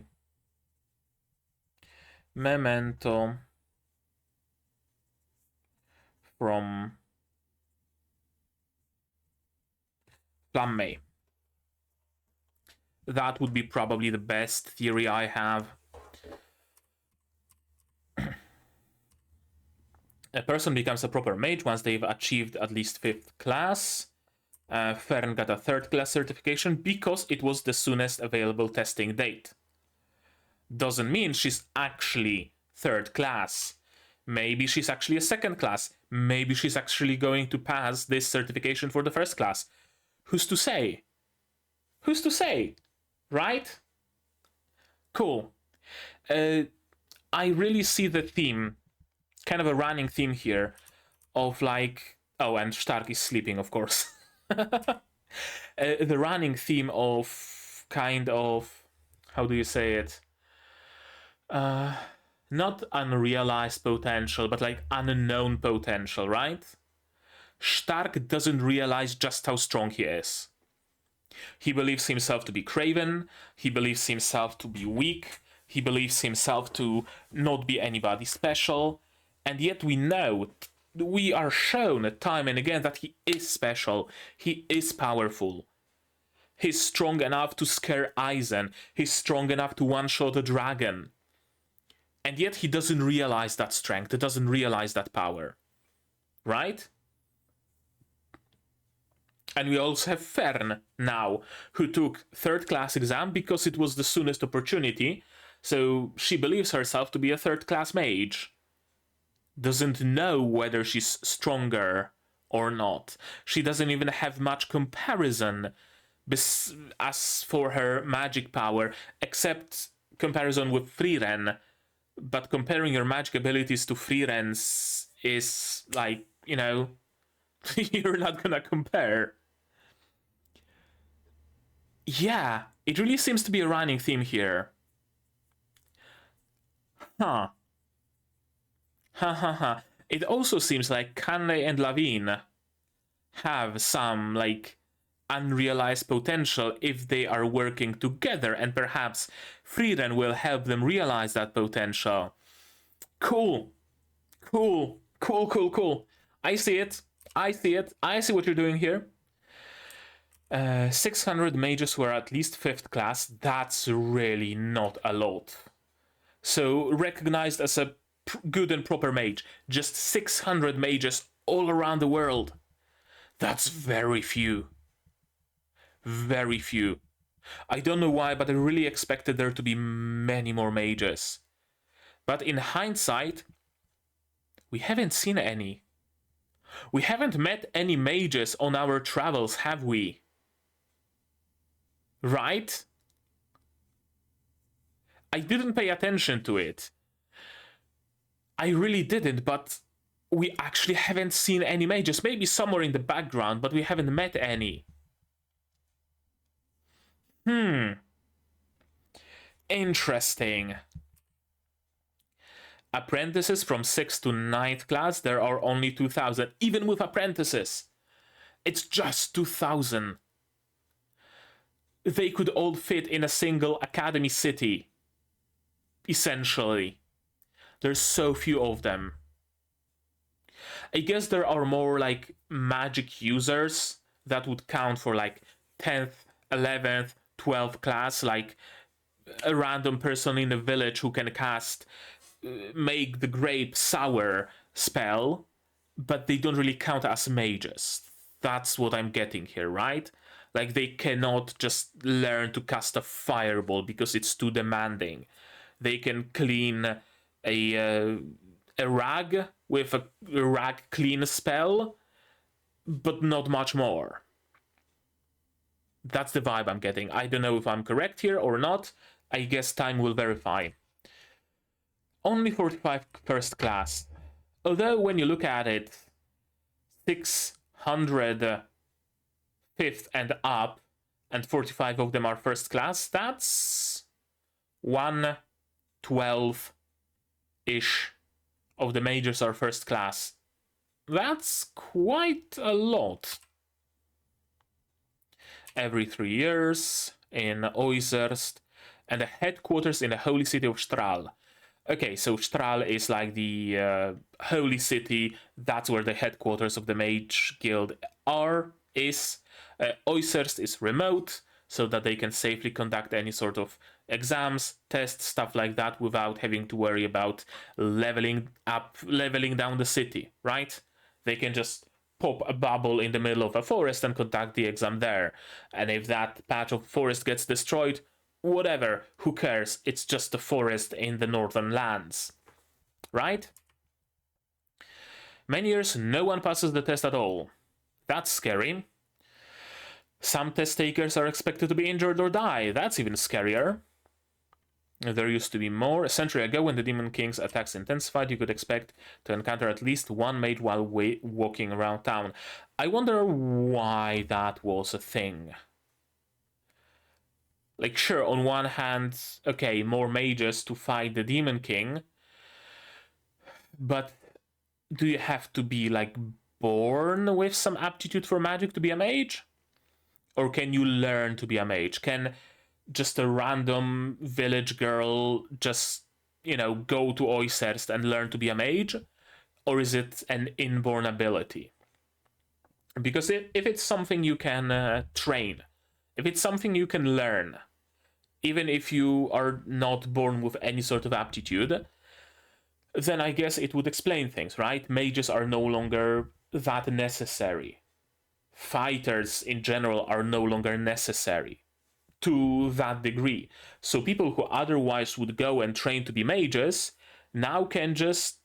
memento from Flamme. That would be probably the best theory I have. A person becomes a proper mage once they've achieved at least 5th class. Fern got a 3rd class certification because it was the soonest available testing date. Doesn't mean she's actually 3rd class. Maybe she's actually a 2nd class. Maybe she's actually going to pass this certification for the 1st class. Who's to say? Who's to say? Right? Cool. I really see the theme, kind of a running theme here, of like... Oh, and Stark is sleeping, of course. The running theme of kind of... How do you say it? Not unrealized potential, but like unknown potential, right? Stark doesn't realize just how strong he is. He believes himself to be craven, he believes himself to be weak, he believes himself to not be anybody special, and yet we are shown time and again that he is special, he is powerful. He's strong enough to scare Aizen, he's strong enough to one-shot a dragon. And yet he doesn't realize that strength, he doesn't realize that power. Right? And we also have Fern now, who took 3rd class exam because it was the soonest opportunity, so she believes herself to be a 3rd class mage. Doesn't know whether she's stronger or not. She doesn't even have much comparison as for her magic power, except comparison with Frieren. But comparing your magic abilities to Frieren's is like, you know, you're not gonna compare. Yeah, it really seems to be a running theme here. Huh. Ha ha ha. It also seems like Canley and Lavigne have some, like, unrealized potential if they are working together, and perhaps Frieren will help them realize that potential. Cool. Cool. Cool, cool, cool. I see it. I see it. I see what you're doing here. 600 mages were at least 5th class. That's really not a lot. So recognized as a good and proper mage. Just 600 mages all around the world. That's very few. Very few. I don't know why, but I really expected there to be many more mages. But in hindsight, we haven't seen any. We haven't met any mages on our travels, have we? Right? I didn't pay attention to it. I really didn't, but we actually haven't seen any mages. Maybe somewhere in the background, but we haven't met any. Interesting. Apprentices from 6th to 9th class, there are only 2,000. Even with apprentices, it's just 2,000. They could all fit in a single academy city. Essentially. There's so few of them. I guess there are more like magic users that would count for like 10th, 11th, 12th class, like a random person in a village who can cast make the grape sour spell, but they don't really count as mages. That's what I'm getting here, right? Like they cannot just learn to cast a fireball because it's too demanding. They can clean a rag with a rag clean spell, but not much more. That's the vibe I'm getting. I don't know if I'm correct here or not. I guess time will verify. Only 45 first class. Although when you look at it, 600 fifth and up, and 45 of them are first class, that's 1/12-ish of the majors are first class. That's quite a lot. Every 3 years in Oizerst, and the headquarters in the holy city of Strahl. Okay, so Strahl is like the holy city. That's where the headquarters of the Mage Guild is. Oizerst is remote, so that they can safely conduct any sort of exams, tests, stuff like that, without having to worry about leveling down the city, right? They can just pop a bubble in the middle of a forest and conduct the exam there. And if that patch of forest gets destroyed, whatever, who cares? It's just a forest in the northern lands, right? Many years, no one passes the test at all. That's scary. Some test takers are expected to be injured or die. That's even scarier. There used to be more. A century ago, when the Demon King's attacks intensified, you could expect to encounter at least one mage while walking around town. I wonder why that was a thing. Like, sure, on one hand, okay, more mages to fight the Demon King, but do you have to be, like, born with some aptitude for magic to be a mage? Or can you learn to be a mage? Can just a random village girl just, go to Oizerst and learn to be a mage? Or is it an inborn ability? Because if it's something you can train, if it's something you can learn, even if you are not born with any sort of aptitude, then I guess it would explain things, right? Mages are no longer that necessary. Fighters in general are no longer necessary to that degree. So people who otherwise would go and train to be mages now can just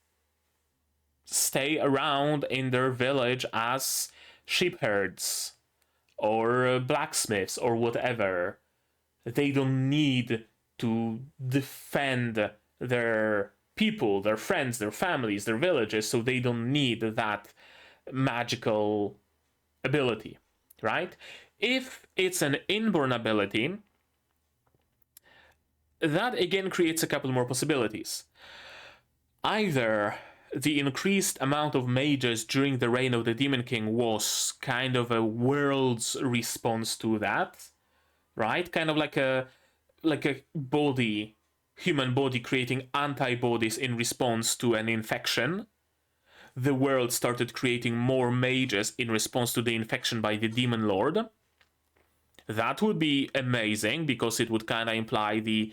stay around in their village as sheepherds or blacksmiths or whatever. They don't need to defend their people, their friends, their families, their villages, so they don't need that magical ability, right? If it's an inborn ability, that again creates a couple more possibilities. Either the increased amount of mages during the reign of the Demon King was kind of a world's response to that, right? Kind of like a body, human body creating antibodies in response to an infection. The world started creating more mages in response to the infection by the Demon Lord. That would be amazing, because it would kind of imply the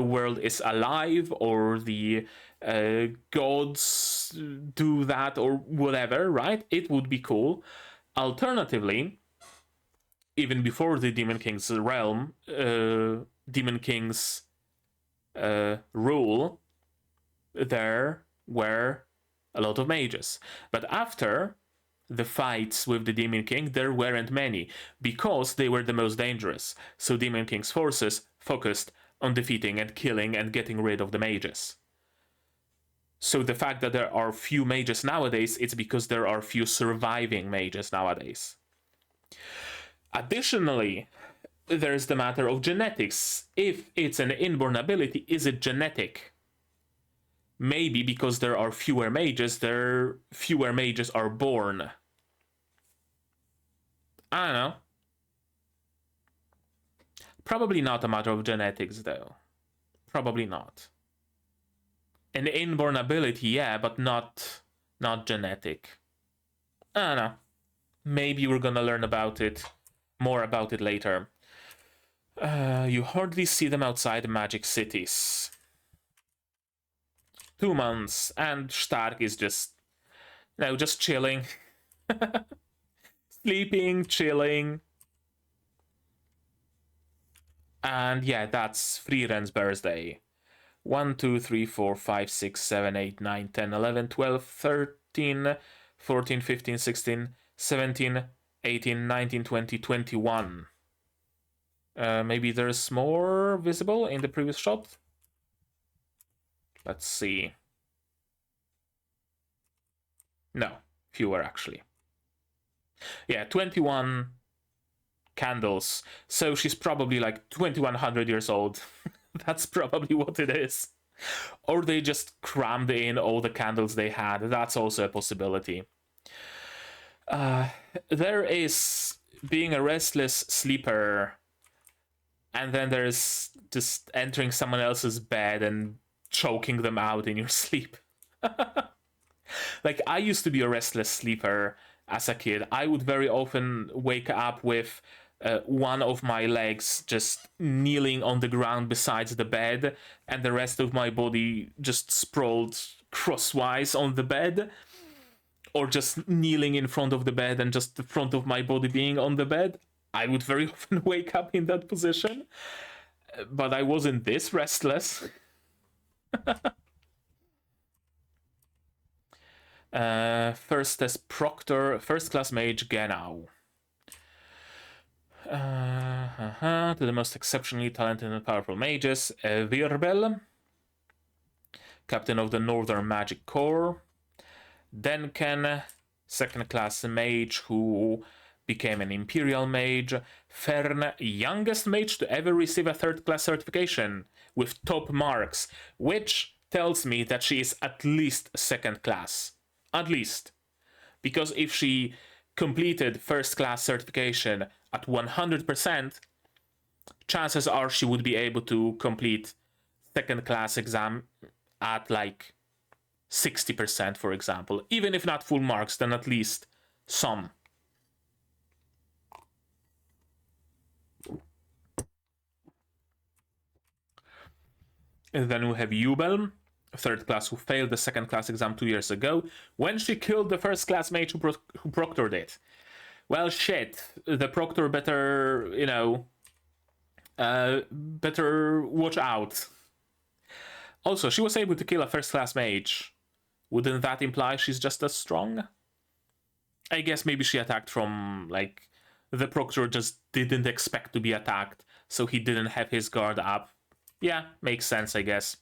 world is alive, or the gods do that, or whatever, right? It would be cool. Alternatively, even before the Demon King's realm, Demon King's rule, there were a lot of mages. But after the fights with the Demon King, there weren't many, because they were the most dangerous. So Demon King's forces focused on defeating and killing and getting rid of the mages. So the fact that there are few mages nowadays, it's because there are few surviving mages nowadays. Additionally, there's the matter of genetics. If it's an inborn ability, is it genetic? Maybe because there are fewer mages, fewer mages are born. I don't know. Probably not a matter of genetics, though. Probably not. An inborn ability, yeah, but not genetic. I don't know. Maybe we're gonna learn more about it later. You hardly see them outside magic cities. 2 months, and Stark is just chilling. Sleeping, chilling. And yeah, that's Frieren's birthday. 1, 2, 3, 4, 5, 6, 7, 8, 9, 10, 11, 12, 13, 14, 15, 16, 17, 18, 19, 20, 21. Maybe there's more visible in the previous shot? Let's see. No, fewer actually. Yeah, 21 candles. So she's probably like 2100 years old. That's probably what it is. Or they just crammed in all the candles they had. That's also a possibility. There is being a restless sleeper, and then there's just entering someone else's bed and choking them out in your sleep. Like, I used to be a restless sleeper as a kid. I would very often wake up with one of my legs just kneeling on the ground beside the bed, and the rest of my body just sprawled crosswise on the bed, or just kneeling in front of the bed and just the front of my body being on the bed. I would very often wake up in that position, but I wasn't this restless. First as Proctor, first class mage Genau. To the most exceptionally talented and powerful mages, Wirbel, captain of the Northern Magic Corps. Denken, second class mage who became an Imperial mage. Fern, youngest mage to ever receive a third class certification with top marks, which tells me that she is at least second class. At least. Because if she completed first class certification at 100%, chances are she would be able to complete second class exam at like 60%, for example. Even if not full marks, then at least some. And then we have Jubel, third class, who failed the second class exam 2 years ago when she killed the first class mage who proctored it. Well, shit. The proctor better, better watch out. Also, she was able to kill a first class mage. Wouldn't that imply she's just as strong? I guess maybe she attacked from, like, the proctor just didn't expect to be attacked, so he didn't have his guard up. Yeah, makes sense, I guess.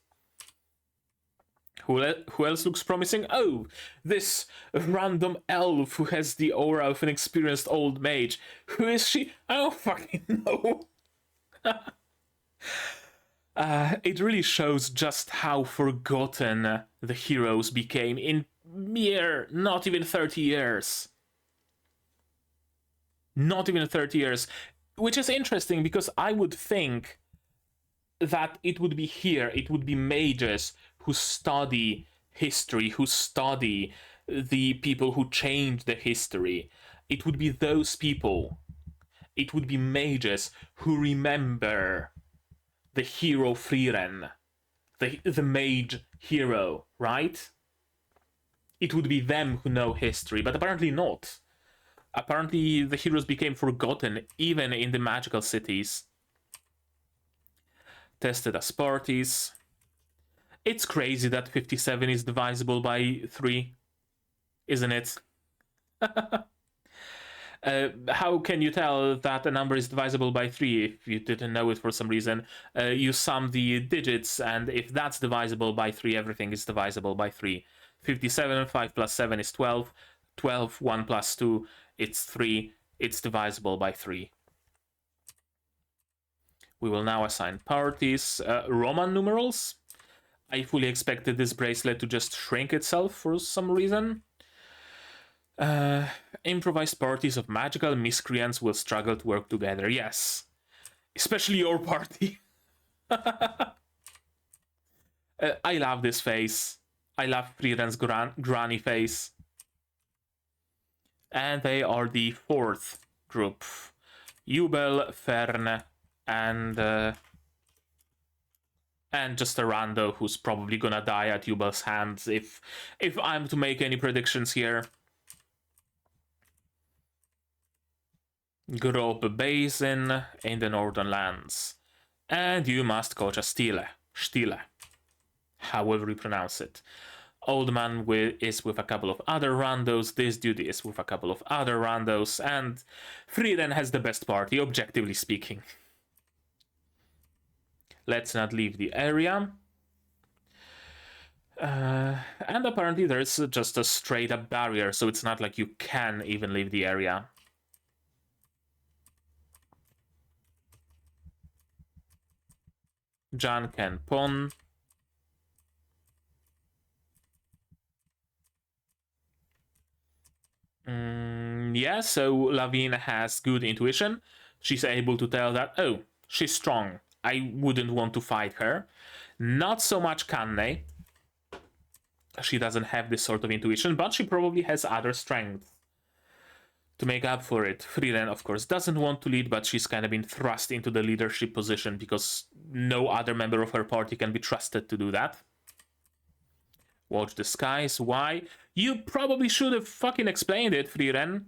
Who else looks promising? Oh, this random elf who has the aura of an experienced old mage. Who is she? I don't fucking know. It really shows just how forgotten the heroes became in mere not even 30 years. Not even 30 years. Which is interesting because I would think that it would be here, it would be mages who study history, who study the people who changed the history. It would be those people. It would be mages who remember the hero Frieren, the mage hero, right? It would be them who know history, but apparently not. Apparently the heroes became forgotten even in the magical cities. Tested as parties. It's crazy that 57 is divisible by 3, isn't it? How can you tell that a number is divisible by 3 if you didn't know it for some reason? You sum the digits, and if that's divisible by 3, everything is divisible by 3. 57, 5 plus 7 is 12. 12, 1 plus 2, it's 3. It's divisible by 3. We will now assign parties. Roman numerals. I fully expected this bracelet to just shrink itself for some reason. Improvised parties of magical miscreants will struggle to work together. Yes. Especially your party. I love this face. I love Frieren's granny face. And they are the 4th group. Jubel, Fern, and just a rando who's probably gonna die at Jubel's hands if I'm to make any predictions here. Grob Basin in the Northern Lands. And you must coach a Stile, however you pronounce it. Old Man is with a couple of other randos, this dude is with a couple of other randos, and Frieren has the best party, objectively speaking. Let's not leave the area. And apparently there's just a straight up barrier, so it's not like you can even leave the area. Jan can pawn. Yeah, so Lavigne has good intuition. She's able to tell that, oh, she's strong. I wouldn't want to fight her. Not so much Kanne. She doesn't have this sort of intuition, but she probably has other strengths to make up for it. Frieren, of course, doesn't want to lead, but she's kind of been thrust into the leadership position because no other member of her party can be trusted to do that. Watch the skies. Why? You probably should have fucking explained it, Frieren.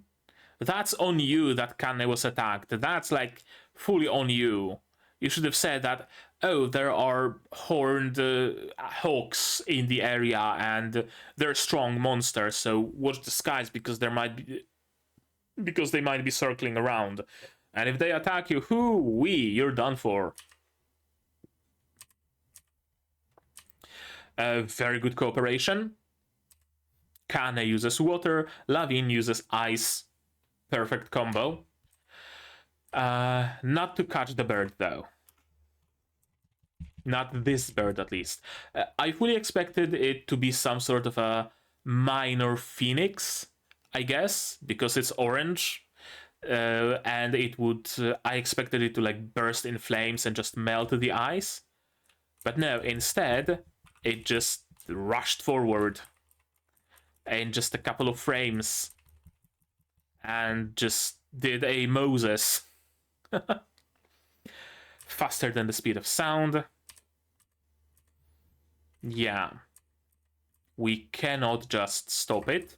That's on you that Kanne was attacked. That's like fully on you. You should have said that, oh, there are horned hawks in the area and they're strong monsters, so watch the skies because they might be circling around. And if they attack you, you're done for. Very good cooperation. Kanne uses water, Lavigne uses ice. Perfect combo. Not to catch the bird, though. Not this bird, at least. I fully expected it to be some sort of a minor phoenix, I guess, because it's orange. And it would... I expected it to, like, burst in flames and just melt the ice. But no, instead, it just rushed forward in just a couple of frames and just did a Moses. Faster than the speed of sound. Yeah. We cannot just stop it.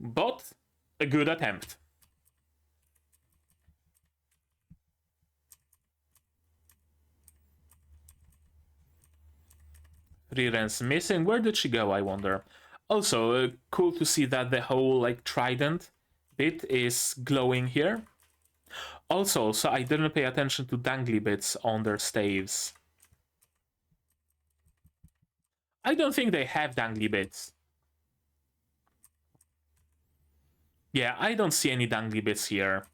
But a good attempt. Frieren's missing. Where did she go, I wonder? Also, cool to see that the whole, like, trident bit is glowing here. Also, so I didn't pay attention to dangly bits on their staves. I don't think they have dangly bits. Yeah, I don't see any dangly bits here.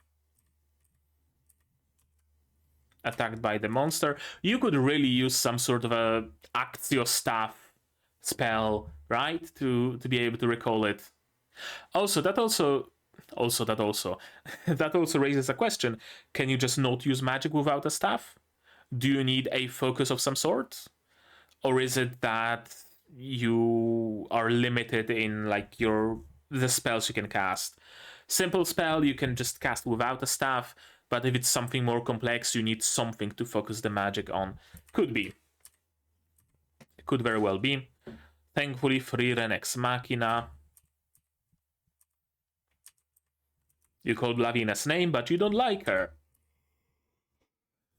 attacked by the monster. You could really use some sort of a Actio staff spell, right? To be able to recall it. That also raises a question. Can you just not use magic without a staff? Do you need a focus of some sort? Or is it that you are limited in like the spells you can cast? Simple spell you can just cast without a staff, but if it's something more complex, you need something to focus the magic on. Could be. It could very well be. Thankfully, Frieren ex machina. You called Lavina's name, but you don't like her.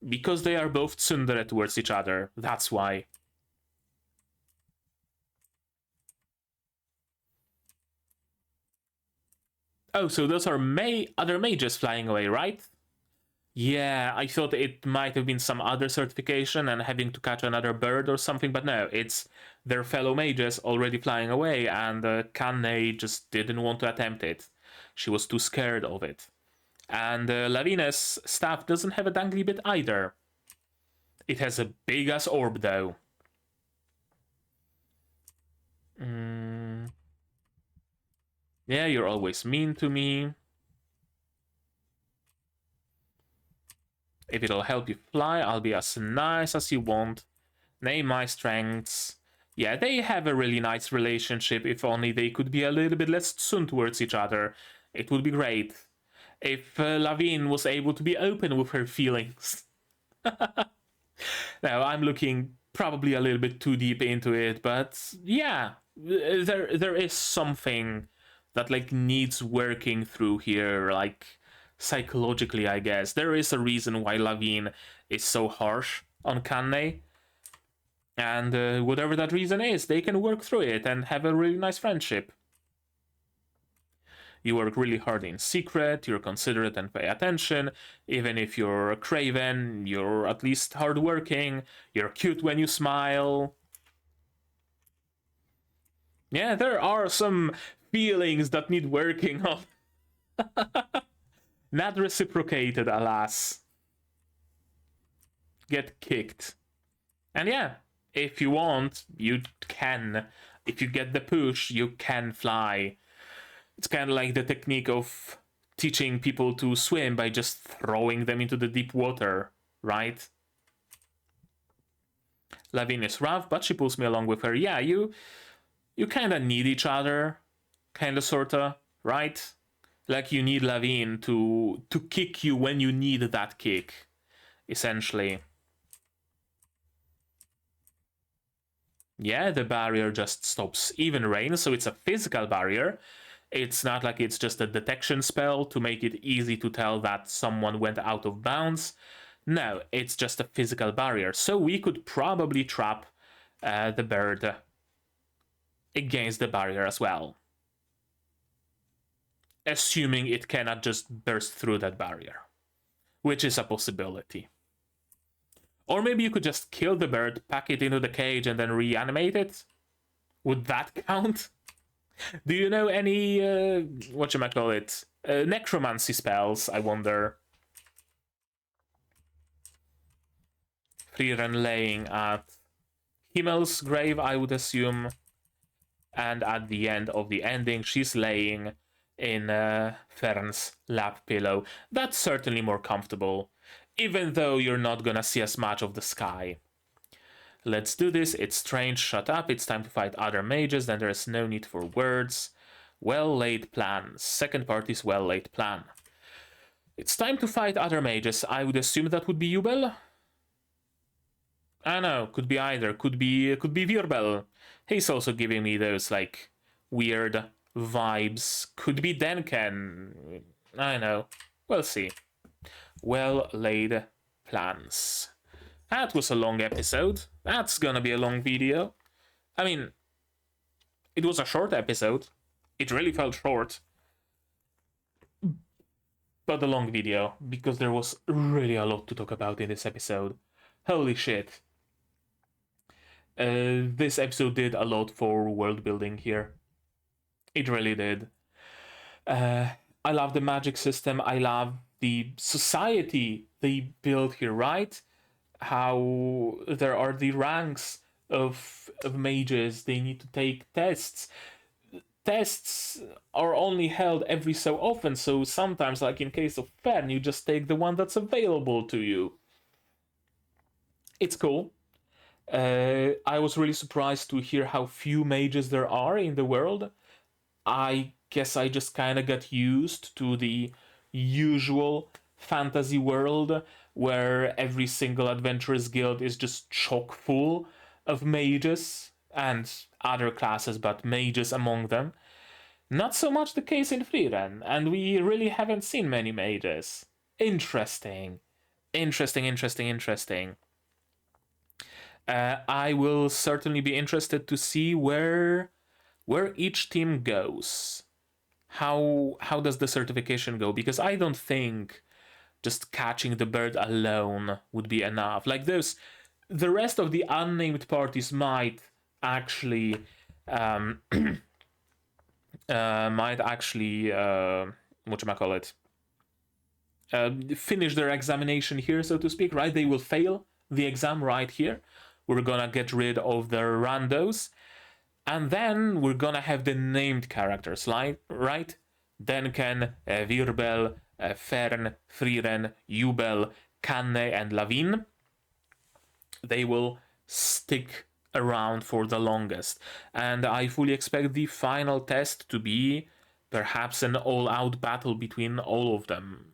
Because they are both tsundere towards each other. That's why. Oh, so those are other mages flying away, right? Yeah, I thought it might have been some other certification and having to catch another bird or something, but no, it's their fellow mages already flying away, and Kanne just didn't want to attempt it. She was too scared of it. And Lavina's staff doesn't have a dangly bit either. It has a big-ass orb, though. Yeah, you're always mean to me. If it'll help you fly, I'll be as nice as you want. Name my strengths. Yeah, they have a really nice relationship. If only they could be a little bit less tsun towards each other. It would be great. If Lavine was able to be open with her feelings. Now, I'm looking probably a little bit too deep into it, but yeah, there is something that like needs working through here, like psychologically, I guess. There is a reason why Lavine is so harsh on Kanne. And whatever that reason is, they can work through it and have a really nice friendship. You work really hard in secret, you're considerate and pay attention. Even if you're a craven, you're at least hardworking. You're cute when you smile. Yeah, there are some feelings that need working on. Not reciprocated, alas. Get kicked. And yeah, if you want, you can. If you get the push, you can fly. It's kind of like the technique of teaching people to swim by just throwing them into the deep water, right? Lavine is rough, but she pulls me along with her. Yeah, you kind of need each other, kind of, sorta, right? Like you need Lavine to kick you when you need that kick, essentially. Yeah, the barrier just stops even rain, so it's a physical barrier. It's not like it's just a detection spell to make it easy to tell that someone went out of bounds. No, it's just a physical barrier. So we could probably trap the bird against the barrier as well. Assuming it cannot just burst through that barrier, which is a possibility. Or maybe you could just kill the bird, pack it into the cage, and then reanimate it? Would that count? Do you know any, whatchamacallit, necromancy spells, I wonder? Frieren laying at Himmel's grave, I would assume. And at the end of the ending, she's laying in Fern's lap pillow. That's certainly more comfortable, even though you're not gonna see as much of the sky. Let's do this. It's strange. Shut up. It's time to fight other mages. Then there is no need for words. Well-laid plan. Second party's well-laid plan. It's time to fight other mages. I would assume that would be Jubel. I know. Could be either. Could be Virbel. He's also giving me those like weird vibes. Could be Denken. I know. We'll see. Well-laid plans. That was a long episode. That's gonna be a long video. I mean, it was a short episode. It really felt short. But a long video, because there was really a lot to talk about in this episode. Holy shit. This episode did a lot for world building here. It really did. I love the magic system. I love the society they build here, right? How there are the ranks of mages, they need to take tests. Tests are only held every so often, so sometimes, like in case of Fern, you just take the one that's available to you. It's cool. I was really surprised to hear how few mages there are in the world. I guess I just kind of got used to the usual fantasy world where every single adventurous guild is just chock full of mages and other classes, but mages among them. Not so much the case in Frieren, and we really haven't seen many mages. Interesting. Interesting. I will certainly be interested to see where each team goes. How does the certification go? Because I don't think just catching the bird alone would be enough. Like this, the rest of the unnamed parties might actually whatchamacallit, finish their examination here, so to speak, right? They will fail the exam right here. We're gonna get rid of the randos, and then we're gonna have the named characters, right? Then can Wirbel, Fern, Frieren, Jubel, Kanne, and Lavin. They will stick around for the longest, and I fully expect the final test to be perhaps an all-out battle between all of them.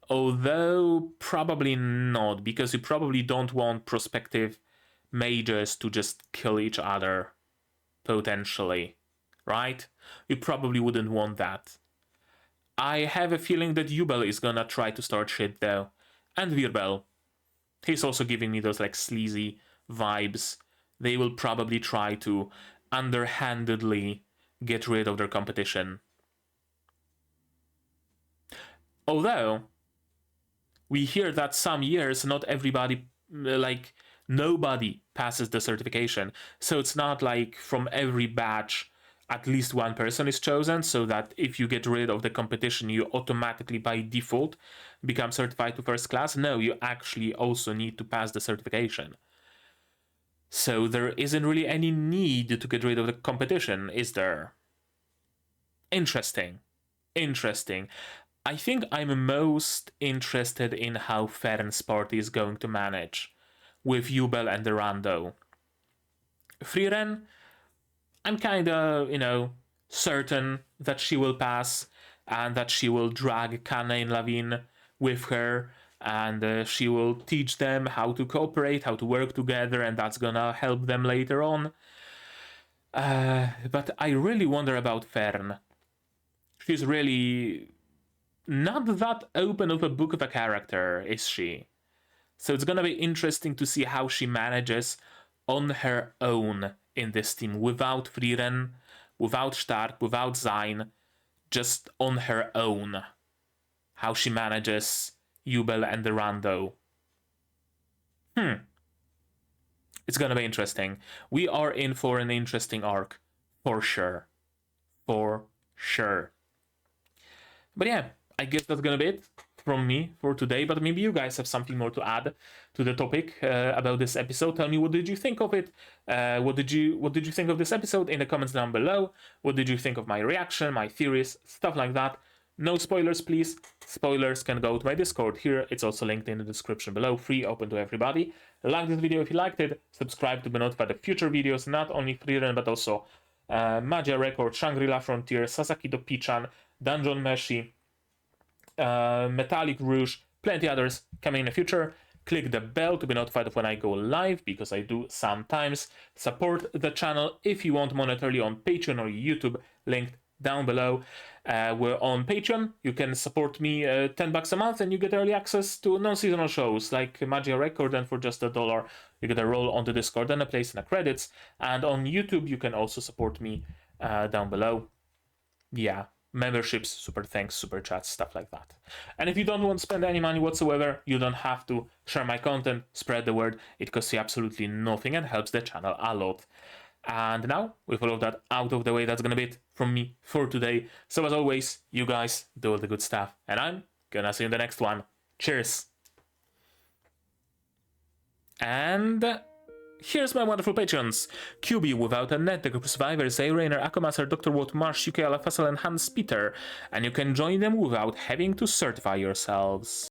Although probably not, because you probably don't want prospective mages to just kill each other, potentially, right? You probably wouldn't want that. I have a feeling that Jubel is gonna try to start shit though, and Wirbel. He's also giving me those like sleazy vibes. They will probably try to underhandedly get rid of their competition. Although we hear that some years not everybody, like nobody passes the certification, so it's not like from every batch at least one person is chosen, so that if you get rid of the competition you automatically by default become certified to first class. No, you actually also need to pass the certification. So there isn't really any need to get rid of the competition, is there? Interesting. I think I'm most interested in how Fern's party is going to manage with Jubel and the rando. Frieren, I'm kinda, certain that she will pass and that she will drag Kanne and Lavin with her, and she will teach them how to cooperate, how to work together, and that's gonna help them later on. But I really wonder about Fern. She's really not that open of a book of a character, is she? So it's gonna be interesting to see how she manages on her own in this team, without Frieren, without Stark, without Zain, just on her own. How she manages Jubel and the rando. It's gonna be interesting. We are in for an interesting arc, for sure. For sure. But yeah, I guess that's gonna be it from me for today, but maybe you guys have something more to add to the topic about this episode. Tell me, what did you think of it? What did you think of this episode in the comments down below? What did you think of my reaction, my theories, stuff like that? No spoilers, please. Spoilers can go to my Discord here. It's also linked in the description below, free, open to everybody. Like this video if you liked it. Subscribe to be notified of future videos, not only Frieren, but also Magia Record, Shangri-La Frontier, Sasaki do Pichan, Dungeon Meshi, Metallic Rouge, plenty others coming in the future. Click the bell to be notified of when I go live, because I do sometimes. Support the channel if you want monetarily on Patreon or YouTube, linked down below. We're on Patreon. You can support me $10 a month and you get early access to non-seasonal shows like Magia Record, and for just $1 you get a role on the Discord and a place in the credits. And on YouTube you can also support me down below. Yeah, memberships, super thanks, super chats, stuff like that. And if you don't want to spend any money whatsoever, you don't have to share my content, spread the word. It costs you absolutely nothing and helps the channel a lot. And now, with all of that out of the way, that's gonna be it from me for today. So as always, you guys do all the good stuff, and I'm Gonna see you in the next one. Cheers. And here's my wonderful patrons. QB, Without a Net, The Group of Survivors, A. Rainer, Akomaster, Dr. Wood, Marsh, UK, Fassel, and Hans Peter. And you can join them without having to certify yourselves.